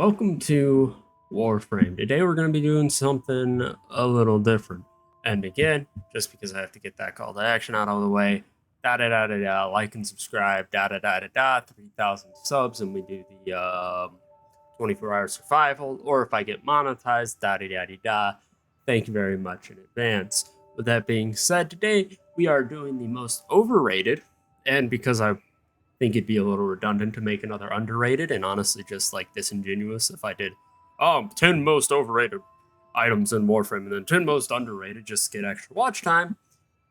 Welcome to Warframe. Today we're going to be doing something a little different. And again, just because I have to get that call to action out of the way, like and subscribe, 3,000 subs, and we do the 24-hour survival, or if I get monetized, Thank you very much in advance. With that being said, today we are doing the most overrated, and because I think it'd be a little redundant to make another underrated, and honestly just like disingenuous if I did 10 most overrated items in Warframe and then 10 most underrated just to get extra watch time.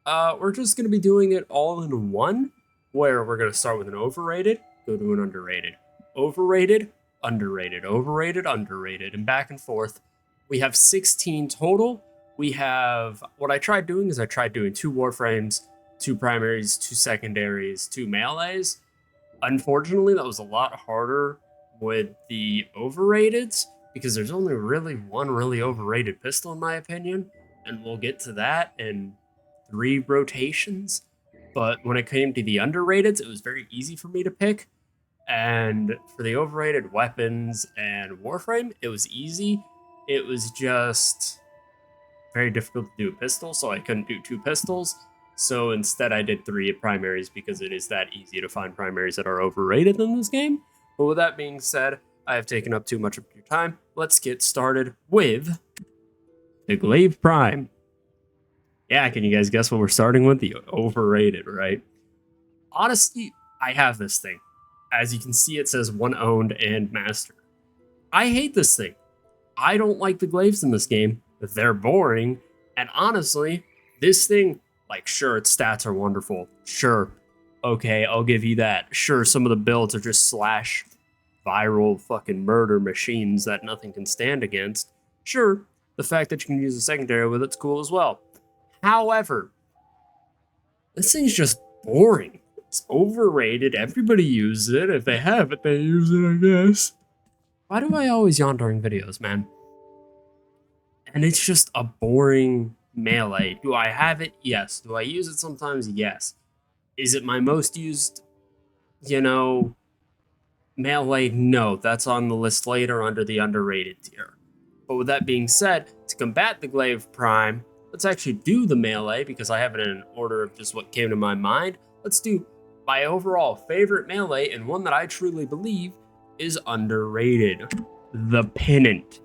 We're just going to be doing it all in one, where we're going to start with an overrated, go to an underrated, overrated, underrated, overrated, underrated, and back and forth. We have 16 total. We have, what I tried doing is I tried doing 2 Warframes, 2 primaries, 2 secondaries, 2 melees. Unfortunately, that was a lot harder with the overrateds because there's only really one really overrated pistol in my opinion, and we'll get to that in 3 rotations. But when it came to the underrateds, it was very easy for me to pick. And for the overrated weapons and Warframe, it was easy. It was just very difficult to do a pistol, so I couldn't do 2 pistols. So instead I did 3 primaries because it is that easy to find primaries that are overrated in this game. But with that being said, I have taken up too much of your time. Let's get started with the Glaive Prime. Yeah, can you guys guess what we're starting with? The overrated, right? Honestly, I have this thing. As you can see, it says 1 owned and master. I hate this thing. I don't like the glaives in this game. They're boring. And honestly, this thing, like, sure, its stats are wonderful. Sure. Okay, I'll give you that. Sure, some of the builds are just slash viral fucking murder machines that nothing can stand against. Sure, the fact that you can use a secondary with it's cool as well. However, this thing's just boring. It's overrated. Everybody uses it. If they have it, they use it, I guess. Why do I always yawn during videos, man? And it's just a boring melee. Do I have it? Yes. Do I use it sometimes? Yes. Is it my most used, melee? No. That's on the list later under the underrated tier. But with that being said, to combat the Glaive Prime, let's actually do the melee because I have it in an order of just what came to my mind. Let's do my overall favorite melee and one that I truly believe is underrated. The Pennant.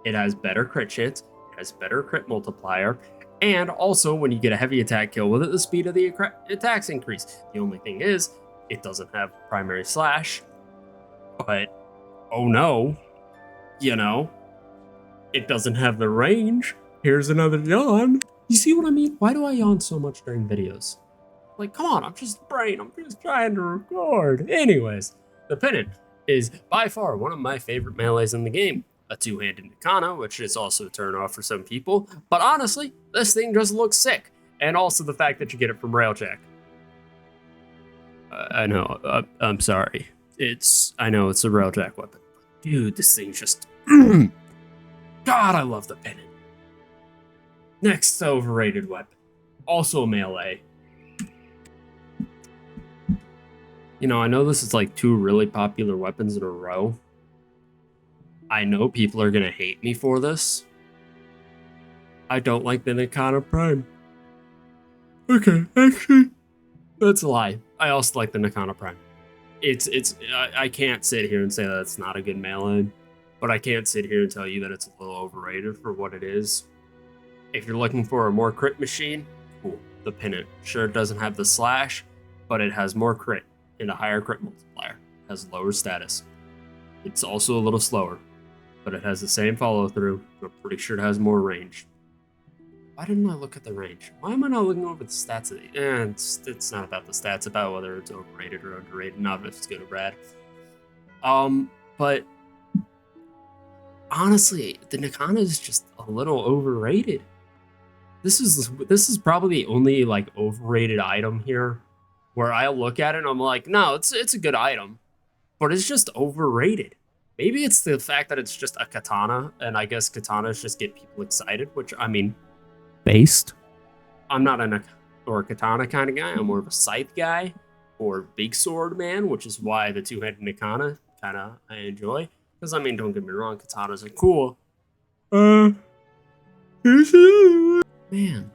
It has better crit chance, it has better crit multiplier, and also when you get a heavy attack kill with it, the speed of the attacks increase. The only thing is, it doesn't have primary slash, but oh no, it doesn't have the range. Here's another yawn. You see what I mean? Why do I yawn so much during videos? Like, come on, I'm just trying to record. Anyways, the Pennant is by far one of my favorite melees in the game. A 2-handed niqnoqqy, which is also a turn off for some people. But honestly, this thing just looks sick. And also the fact that you get it from Railjack. I know, I'm sorry. I know it's a Railjack weapon. But dude, this thing's just... God, I love the Pennant. Next overrated weapon. Also a melee. I know this is like 2 really popular weapons in a row. I know people are going to hate me for this. I don't like the niqnoqqy Prime. Okay, actually, that's a lie. I also like the niqnoqqy Prime. I can't sit here and say that it's not a good melee, but I can't sit here and tell you that it's a little overrated for what it is. If you're looking for a more crit machine, cool. The Pennant. Sure, it doesn't have the slash, but it has more crit and a higher crit multiplier. It has lower status. It's also a little slower, but it has the same follow through. I'm pretty sure it has more range. Why didn't I look at the range? Why am I not looking over the stats of the... it's not about the stats, it's about whether it's overrated or underrated, not if it's good or bad. But honestly, the niqnoqqy is just a little overrated. This is probably the only like overrated item here where I look at it and I'm like, no, it's a good item, but it's just overrated. Maybe it's the fact that it's just a katana, and I guess katanas just get people excited, which, I mean, based. I'm not a katana kind of guy. I'm more of a scythe guy or big sword man, which is why the 2-handed niqnoqqy kind of I enjoy. Because, I mean, don't get me wrong, katanas are cool. Man.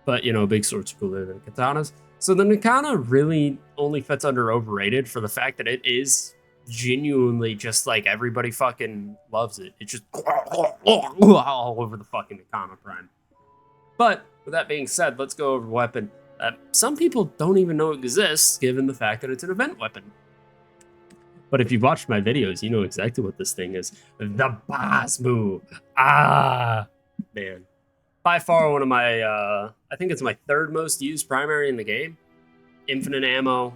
But, you know, big swords are cooler than katanas. So the Nikana really only fits under overrated for the fact that it is genuinely just like everybody fucking loves it. It's just all over the fucking Nikana Prime. But with that being said, let's go over weapon that some people don't even know exists, given the fact that it's an event weapon. But if you've watched my videos, you know exactly what this thing is. The Bosmu. Ah, man. By far one of my, I think it's my third most used primary in the game. Infinite ammo,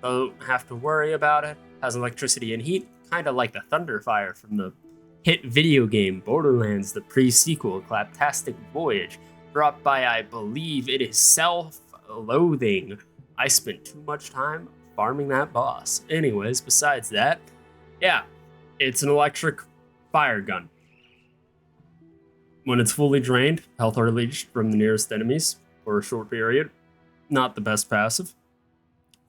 don't have to worry about it. Has electricity and heat, kind of like the Thunderfire from the hit video game Borderlands, the pre-sequel, Claptastic Voyage, dropped by, I believe it is Self-Loathing. I spent too much time farming that boss. Anyways, besides that, yeah, it's an electric fire gun. When it's fully drained, health are leached from the nearest enemies for a short period. Not the best passive.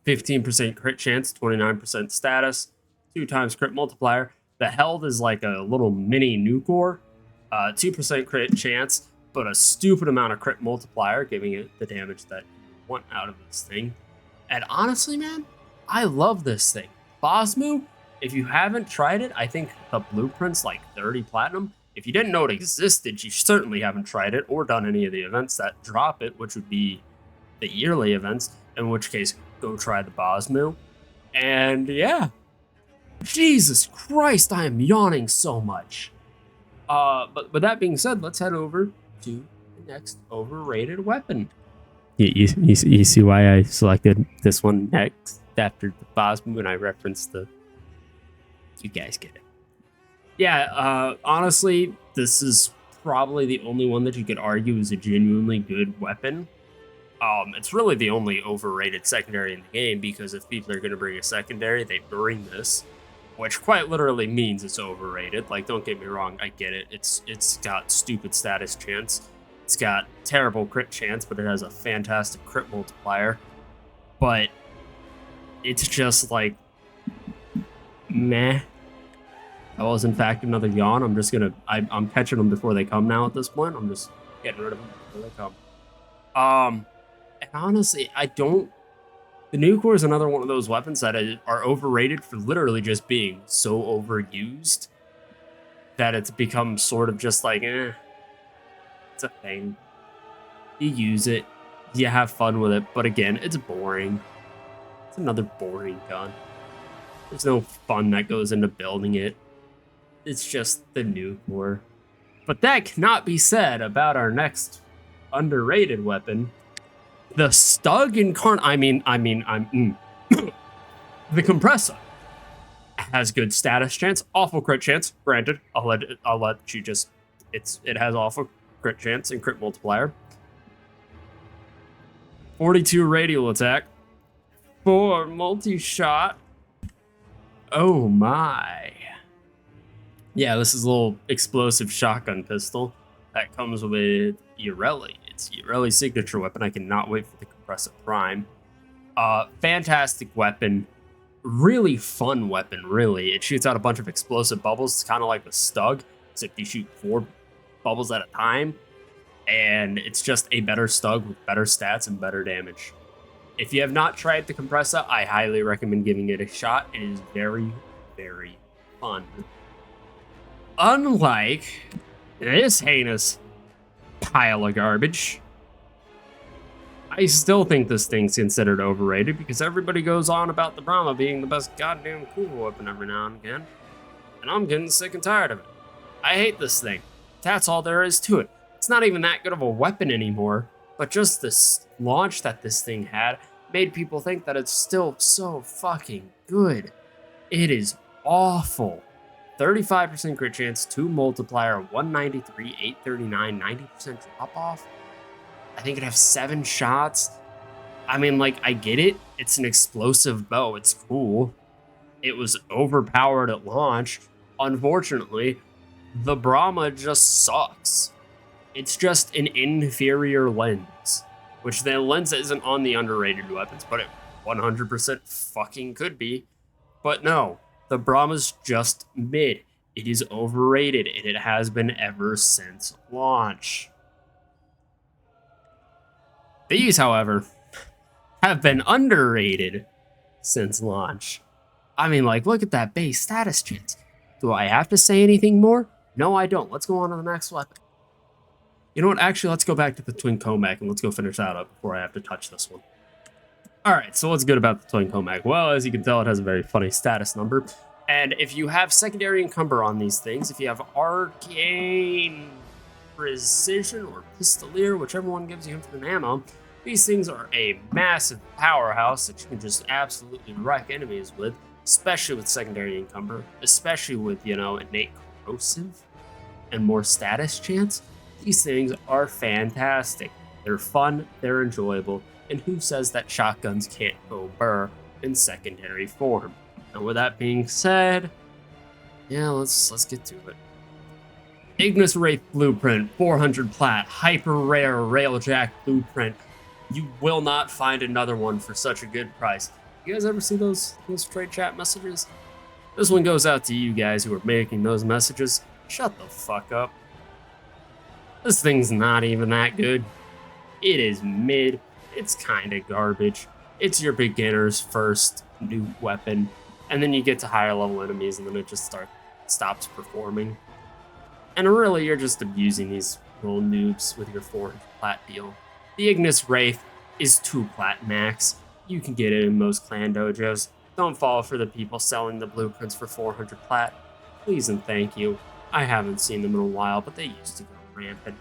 15% crit chance, 29% status, 2 times crit multiplier. The health is like a little mini nucor. 2% crit chance, but a stupid amount of crit multiplier, giving it the damage that you want out of this thing. And honestly, man, I love this thing. Bosmu, if you haven't tried it, I think the blueprint's like 30 platinum. If you didn't know it existed, you certainly haven't tried it or done any of the events that drop it, which would be the yearly events, in which case, go try the Bosmu. And yeah, Jesus Christ, I am yawning so much. But with that being said, let's head over to the next overrated weapon. You see why I selected this one next after the Bosmu, and I referenced the... You guys get it. Yeah, honestly, this is probably the only one that you could argue is a genuinely good weapon. It's really the only overrated secondary in the game, because if people are going to bring a secondary, they bring this, which quite literally means it's overrated. Like, don't get me wrong, I get it. It's got stupid status chance. It's got terrible crit chance, but it has a fantastic crit multiplier. But it's just like, meh. That was, in fact, another yawn. I'm just gonna... I'm catching them before they come now at this point. I'm just getting rid of them before they come. And honestly, I don't... The Nucor is another one of those weapons that are overrated for literally just being so overused that it's become sort of just like, it's a thing. You use it, you have fun with it, but again, it's boring. It's another boring gun. There's no fun that goes into building it. It's just the Nucor. But that cannot be said about our next underrated weapon, the Stug the Compressor has good status chance, awful crit chance. Granted, I'll let you just... It has awful crit chance and crit multiplier. 42 radial attack. 4 multi-shot. Oh my. Yeah, this is a little explosive shotgun pistol that comes with Ureli. It's Ureli's signature weapon. I cannot wait for the Compressor Prime. Fantastic weapon. Really fun weapon, really. It shoots out a bunch of explosive bubbles. It's kind of like the Stug, except you shoot 4 bubbles at a time. And it's just a better Stug with better stats and better damage. If you have not tried the Compressor, I highly recommend giving it a shot. It is very, very fun. Unlike this heinous pile of garbage, I still think this thing's considered overrated because everybody goes on about the Brahma being the best goddamn cool weapon every now and again. And I'm getting sick and tired of it. I hate this thing. That's all there is to it. It's not even that good of a weapon anymore, but just this launch that this thing had made people think that it's still so fucking good. It is awful. 35% crit chance, 2 multiplier, 193, 839, 90% drop off. I think it has 7 shots. I mean, like, I get it. It's an explosive bow. It's cool. It was overpowered at launch. Unfortunately, the Brahma just sucks. It's just an inferior lens, which the lens isn't on the underrated weapons, but it 100% fucking could be. But no, the Brahma's just mid. It is overrated, and it has been ever since launch. These, however, have been underrated since launch. I mean, like, look at that base status chance. Do I have to say anything more? No, I don't. Let's go on to the next weapon. You know what? Actually, let's go back to the Twin Comac and let's go finish that up before I have to touch this one. Alright, so what's good about the Twin Comac? Well, as you can tell, it has a very funny status number. And if you have secondary encumber on these things, if you have arcane precision or pistolier, whichever one gives you infinite ammo, these things are a massive powerhouse that you can just absolutely wreck enemies with, especially with secondary encumber, especially with, you know, innate corrosive and more status chance. These things are fantastic. They're fun, they're enjoyable, and who says that shotguns can't go burr in secondary form? And with that being said, yeah, let's get to it. Ignis Wraith Blueprint, 400 plat, hyper rare Railjack Blueprint. You will not find another one for such a good price. You guys ever see those trade chat messages? This one goes out to you guys who are making those messages. Shut the fuck up. This thing's not even that good. It is mid. It's kind of garbage. It's your beginner's first new weapon. And then you get to higher level enemies and then it just stops performing. And really, you're just abusing these little noobs with your 400 plat deal. The Ignis Wraith is 2 plat max. You can get it in most clan dojos. Don't fall for the people selling the blueprints for 400 plat. Please and thank you. I haven't seen them in a while, but they used to go rampant.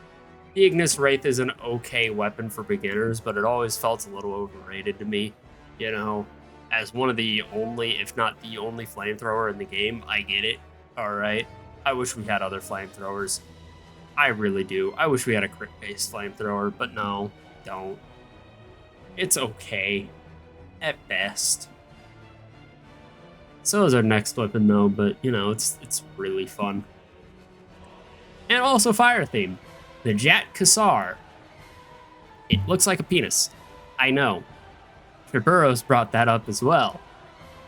The Ignis Wraith is an okay weapon for beginners, but it always felt a little overrated to me. You know, as one of the only, if not the only flamethrower in the game, I get it. Alright. I wish we had other flamethrowers. I really do. I wish we had a crit-based flamethrower, but no, don't. It's okay. At best. So is our next weapon though, but you know, it's really fun. And also fire theme. The Jat Kassar. It looks like a penis. I know. Triburos brought that up as well.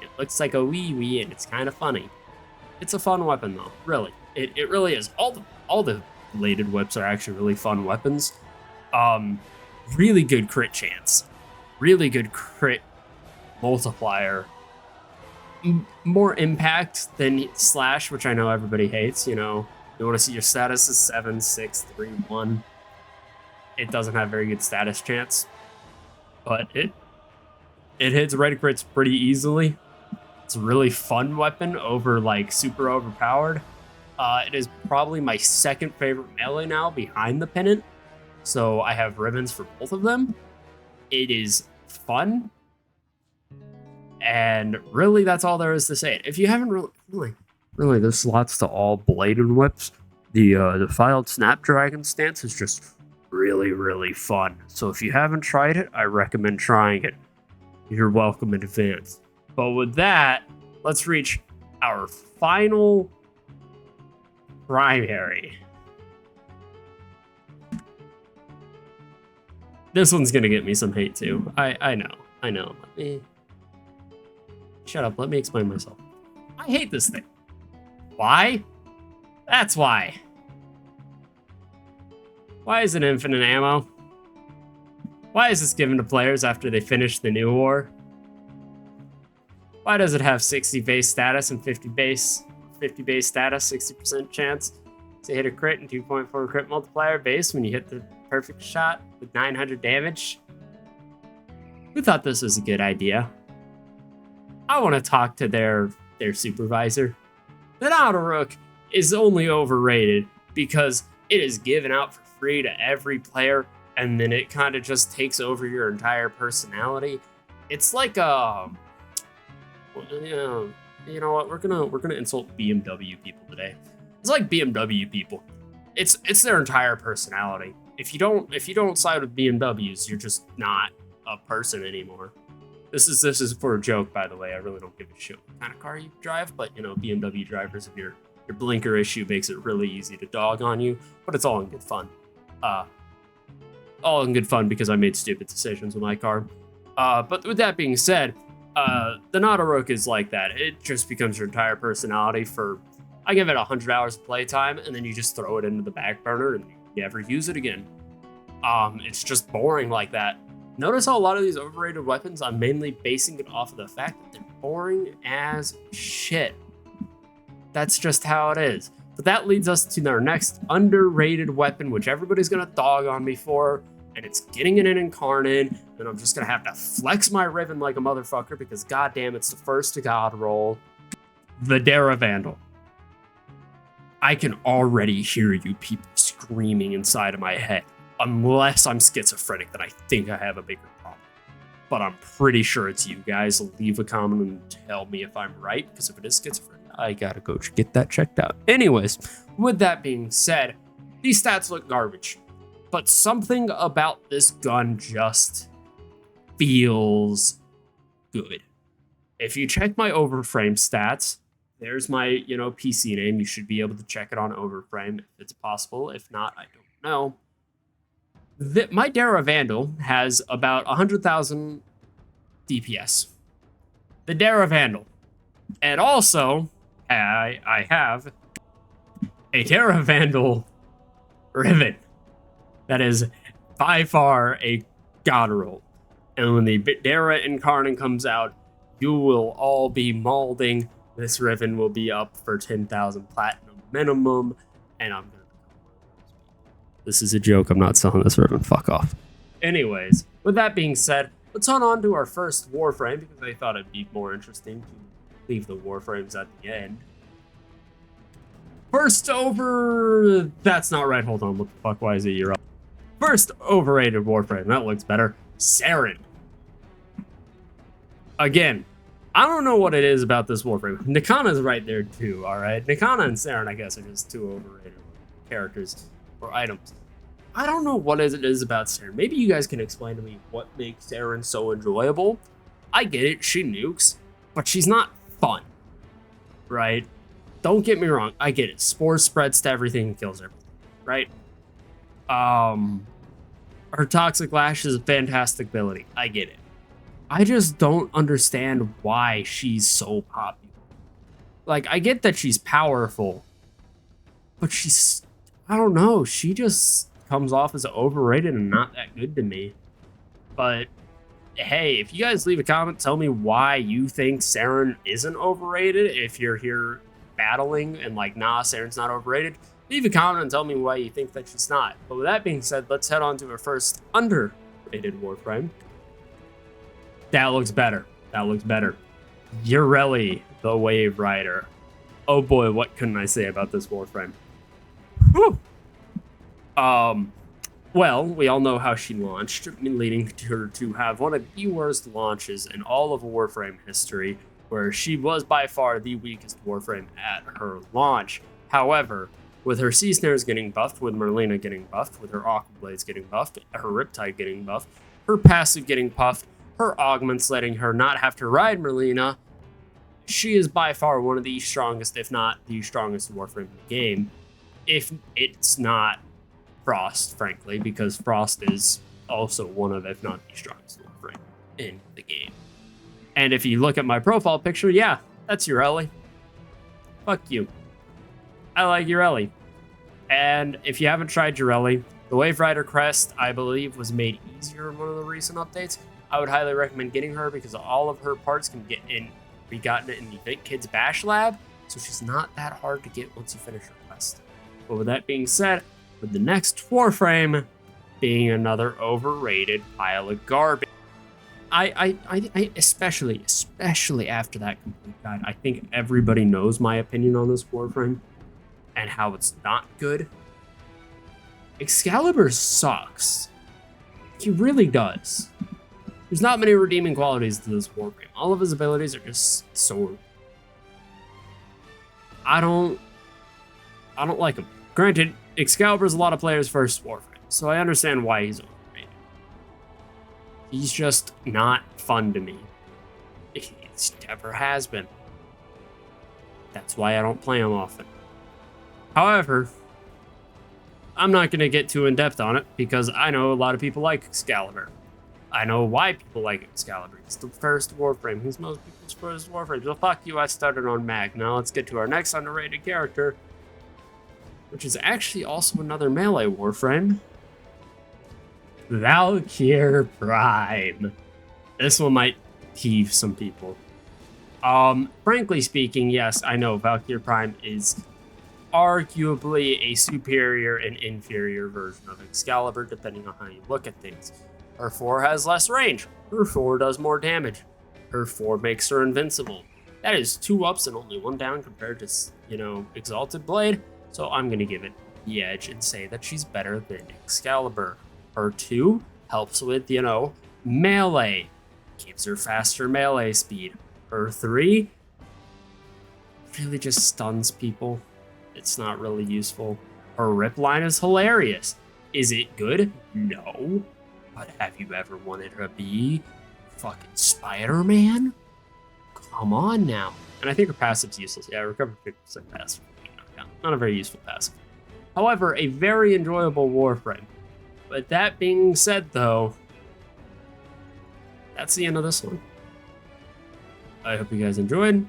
It looks like a wee and it's kind of funny. It's a fun weapon though, really. It really is. All the bladed whips are actually really fun weapons. Really good crit chance. Really good crit multiplier. More impact than Slash, which I know everybody hates, you know. You want to see your status is 7, 6, 3, 1. It doesn't have very good status chance, but it hits red crits pretty easily. It's a really fun weapon over like super overpowered. It is probably my second favorite melee now behind the pennant. So I have ribbons for both of them. It is fun. And really, that's all there is to say. If you haven't really, there's lots to all bladed whips. The filed Snapdragon stance is just really fun. So if you haven't tried it, I recommend trying it. You're welcome in advance. But with that, let's reach our final primary. This one's gonna get me some hate too. I know. Let me shut up. Let me explain myself. I hate this thing. Why? That's why. Why is it infinite ammo? Why is this given to players after they finish the new war? Why does it have 60 base status and 50 base status, 60% chance to hit a crit and 2.4 crit multiplier base when you hit the perfect shot with 900 damage? Who thought this was a good idea? I want to talk to their supervisor. The Nautirook is only overrated because it is given out for free to every player, and then it kind of just takes over your entire personality. It's like you know what? We're gonna insult BMW people today. It's like BMW people. It's their entire personality. If you don't side with BMWs, you're just not a person anymore. This is for a joke, by the way. I really don't give a shit what kind of car you drive, but you know, BMW drivers, if your blinker issue makes it really easy to dog on you, but it's all in good fun. All in good fun because I made stupid decisions with my car. But with that being said, the Nautirook is like that. It just becomes your entire personality for I give it 100 hours of playtime, and then you just throw it into the back burner and you never use it again. It's just boring like that. Notice how a lot of these overrated weapons, I'm mainly basing it off of the fact that they're boring as shit. That's just how it is. But that leads us to our next underrated weapon, which everybody's gonna dog on me for, and it's getting an incarnate, and I'm just gonna have to flex my Riven like a motherfucker because goddamn, it's the first to God roll. The Dara Vandal. I can already hear you people screaming inside of my head. Unless I'm schizophrenic, then I think I have a bigger problem. But I'm pretty sure it's you guys. Leave a comment and tell me if I'm right, because if it is schizophrenic, I gotta go get that checked out. Anyways, with that being said, these stats look garbage. But something about this gun just feels good. If you check my Overframe stats, there's my, PC name. You should be able to check it on Overframe if it's possible. If not, I don't know. My Dara Vandal has about 100,000 DPS. The Dara Vandal. And also, I have a Dara Vandal Riven. That is by far a god roll. And when the Dara Incarnate comes out, you will all be mauling. This Riven will be up for 10,000 platinum minimum, and I'm gonna. This is a joke. I'm not selling this Riven. Fuck off. Anyways, with that being said, let's head on to our first Warframe because I thought it'd be more interesting to leave the Warframes at the end. First over. That's not right. Hold on. What the fuck? Why is it you're up? First overrated Warframe. That looks better. Saren. Again. I don't know what it is about this Warframe. Nikana's right there too, alright? Nikana and Saren, I guess, are just two overrated characters or items. I don't know what it is about Saren. Maybe you guys can explain to me what makes Saren so enjoyable. I get it, she nukes, but she's not fun, right? Don't get me wrong, I get it. Spore spreads to everything and kills everything, right? Her Toxic Lash is a fantastic ability. I get it. I just don't understand why she's so popular. Like, I get that she's powerful, but I don't know, she just comes off as overrated and not that good to me. But, hey, if you guys leave a comment, tell me why you think Saren isn't overrated. If you're here battling and like, nah, Saren's not overrated, leave a comment and tell me why you think that she's not. But with that being said, let's head on to our first underrated Warframe. That looks better. That looks better. Ureli, the Wave Rider. Oh boy, what couldn't I say about this Warframe? Whew. Well, we all know how she launched, leading her to have one of the worst launches in all of Warframe history, where she was by far the weakest Warframe at her launch. However, with her Sea Snares getting buffed, with Merlina getting buffed, with her Aqua Blades getting buffed, her Riptide getting buffed, her passive getting buffed, her augments letting her not have to ride Merlina, she is by far one of the strongest, if not the strongest Warframe in the game. If it's not Frost, frankly, because Frost is also one of, if not the strongest Warframe in the game. And if you look at my profile picture, yeah, that's Ureli. Fuck you. I like Ureli. And if you haven't tried Ureli, the Wave Rider crest, I believe, was made easier in one of the recent updates. I would highly recommend getting her because all of her parts can be gotten in the Vent Kids Bash Lab, so she's not that hard to get once you finish her quest. But with that being said, with the next Warframe being another overrated pile of garbage, I especially after that complete guide, I think everybody knows my opinion on this Warframe and how it's not good. Excalibur sucks. He really does. There's not many redeeming qualities to this Warframe. All of his abilities are just sword. I don't like him. Granted, Excalibur's a lot of players' first Warframe, so I understand why he's overrated. He's just not fun to me. He never has been. That's why I don't play him often. However, I'm not going to get too in-depth on it because I know a lot of people like Excalibur. I know why people like Excalibur. It's the first Warframe. He's most people's first Warframe. So fuck you, I started on Mag. Now let's get to our next underrated character, which is actually also another melee Warframe. Valkyr Prime. This one might heave some people. Frankly speaking, yes, I know Valkyr Prime is arguably a superior and inferior version of Excalibur, depending on how you look at things. Her 4 has less range. Her 4 does more damage. Her 4 makes her invincible. That is 2 ups and only 1 down compared to, Exalted Blade. So I'm going to give it the edge and say that she's better than Excalibur. Her 2 helps with, melee. Gives her faster melee speed. Her 3 really just stuns people. It's not really useful. Her rip line is hilarious. Is it good? No. But have you ever wanted her to be fucking Spider-Man? Come on now. And I think her passive's useless. Yeah, recover 50% passive. Not a very useful passive. However, a very enjoyable Warframe. But that being said, though, that's the end of this one. I hope you guys enjoyed.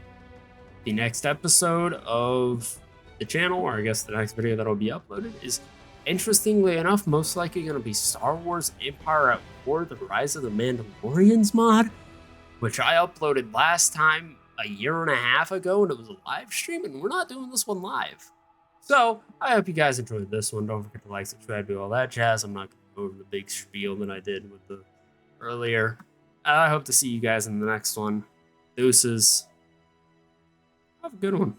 The next episode of the channel, or I guess the next video that'll be uploaded, is, interestingly enough, most likely going to be Star Wars Empire at War, the Rise of the Mandalorians mod, which I uploaded last time a year and a half ago, and it was a live stream, and we're not doing this one live. So, I hope you guys enjoyed this one. Don't forget to like, subscribe, do all that jazz. I'm not going to go over the big spiel that I did with the earlier. I hope to see you guys in the next one. Deuces. Have a good one.